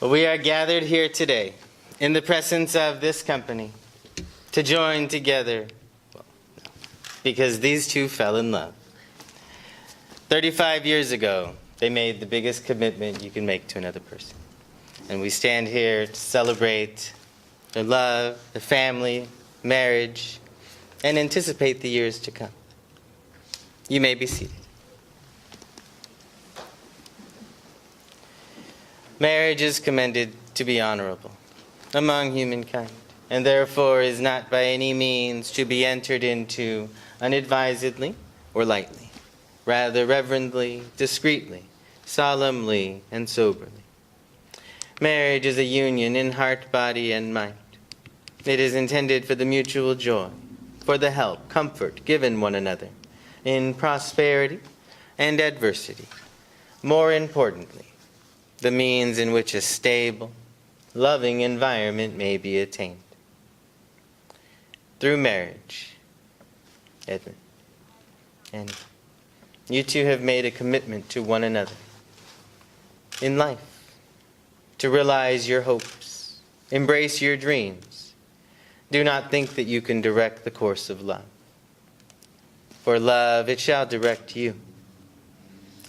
We are gathered here today in the presence of this company to join together because these two fell in love. 35 years ago, they made the biggest commitment you can make to another person. And we stand here to celebrate their love, their family, marriage, and anticipate the years to come. You may be seated. Marriage is commended to be honorable among humankind, and therefore is not by any means to be entered into unadvisedly or lightly, rather reverently, discreetly, solemnly, and soberly. Marriage is a union in heart, body, and mind. It is intended for the mutual joy, for the help, comfort given one another in prosperity and adversity. More importantly, the means in which a stable, loving environment may be attained. Through marriage, Edmund, and you two have made a commitment to one another in life, to realize your hopes, embrace your dreams. Do not think that you can direct the course of love. For love, it shall direct you.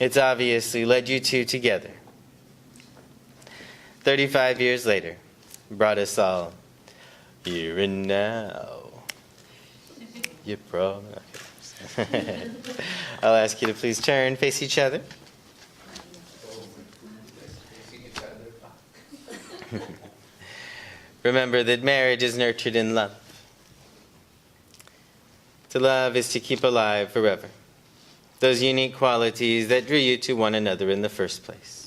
It's obviously led you two together. 35 years later, brought us all here and now. You okay. I'll ask you to please turn, face each other. Remember that marriage is nurtured in love. To love is to keep alive forever those unique qualities that drew you to one another in the first place.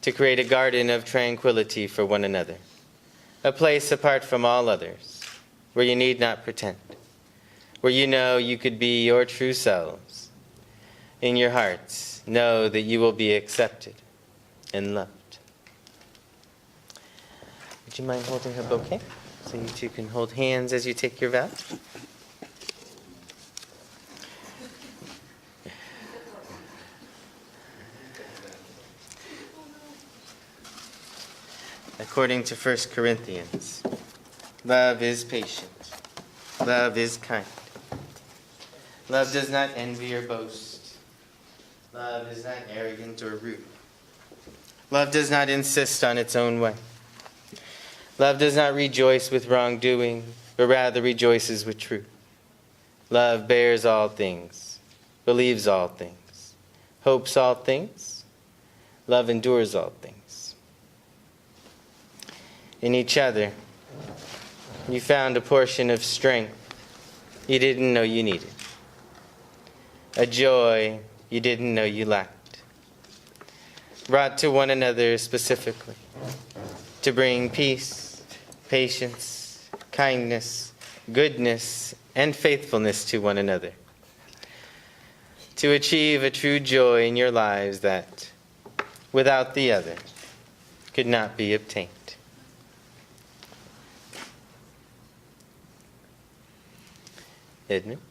To create a garden of tranquility for one another, a place apart from all others, where you need not pretend, where you know you could be your true selves. In your hearts, know that you will be accepted and loved. Would you mind holding her bouquet so you two can hold hands as you take your vows? According to 1 Corinthians, love is patient. Love is kind. Love does not envy or boast. Love is not arrogant or rude. Love does not insist on its own way. Love does not rejoice with wrongdoing, but rather rejoices with truth. Love bears all things, believes all things, hopes all things. Love endures all things. In each other, you found a portion of strength you didn't know you needed, a joy you didn't know you lacked, brought to one another specifically to bring peace, patience, kindness, goodness, and faithfulness to one another, to achieve a true joy in your lives that, without the other, could not be obtained. Edmund,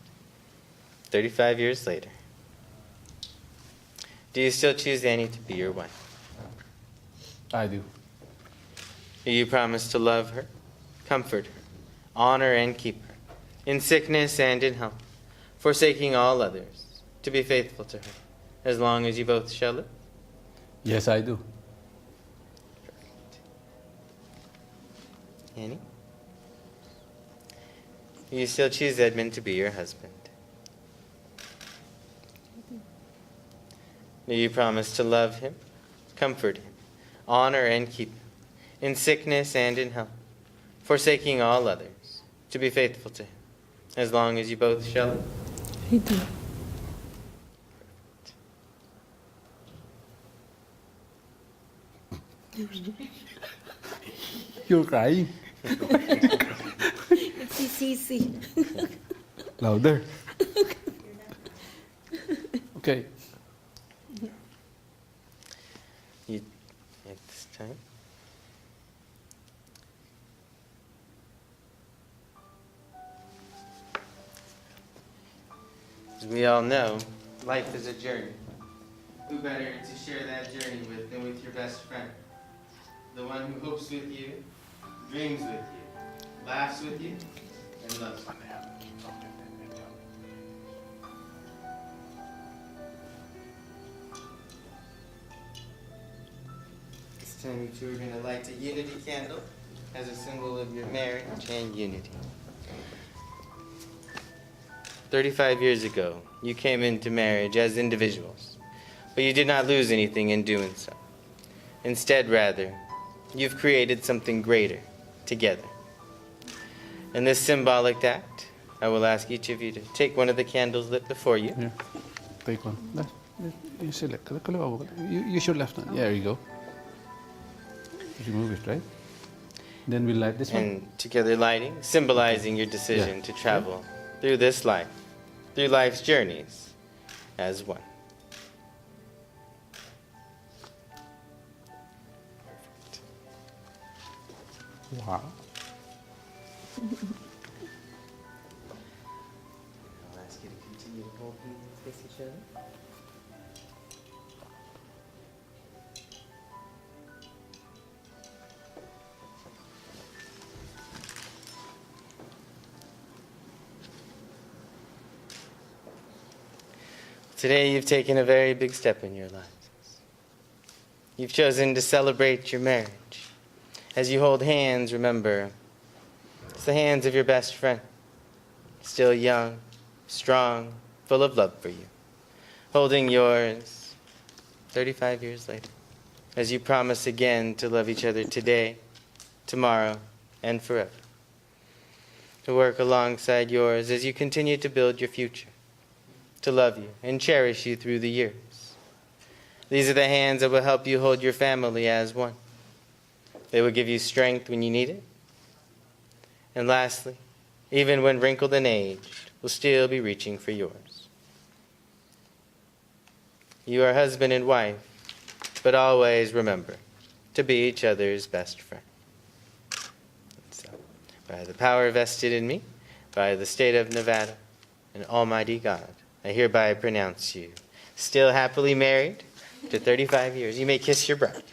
35 years later, do you still choose Annie to be your wife? I do. Do you promise to love her, comfort her, honor and keep her, in sickness and in health, forsaking all others, to be faithful to her, as long as you both shall live? Yes, I do. Perfect. Annie? You still choose Edmund to be your husband? Do you promise to love him, comfort him, honor and keep him, in sickness and in health, forsaking all others, to be faithful to him, as long as you both shall live? I do. You're crying. It's easy. Louder. Okay. You, at this time, as we all know, life is a journey. Who better to share that journey with than with your best friend? the one who hopes with you, dreams with you, laughs with you, and loves you. This time you two are going to light a unity candle as a symbol of your marriage and unity. 35 years ago, you came into marriage as individuals, but you did not lose anything in doing so. Instead, rather, you've created something greater together. In this symbolic act, I will ask each of you to take one of the candles lit before you. Yeah. Take one. You select. Use your left hand. Yeah, there you go. You move it, right? Then we light this one. And together lighting, symbolizing your decision Yeah. to travel through this life, through life's journeys, as one. Wow. I'll ask you to continue to hold hands, face each other. Today you've taken a very big step in your lives. You've chosen to celebrate your marriage. As you hold hands, remember, it's the hands of your best friend, still young, strong, full of love for you, holding yours 35 years later, as you promise again to love each other today, tomorrow, and forever. To work alongside yours as you continue to build your future, to love you and cherish you through the years. These are the hands that will help you hold your family as one. They will give you strength when you need it. And lastly, even when wrinkled and aged, will still be reaching for yours. You are husband and wife, but always remember to be each other's best friend. So, by the power vested in me, by the state of Nevada, and Almighty God, I hereby pronounce you still happily married to 35 years. You may kiss your bride.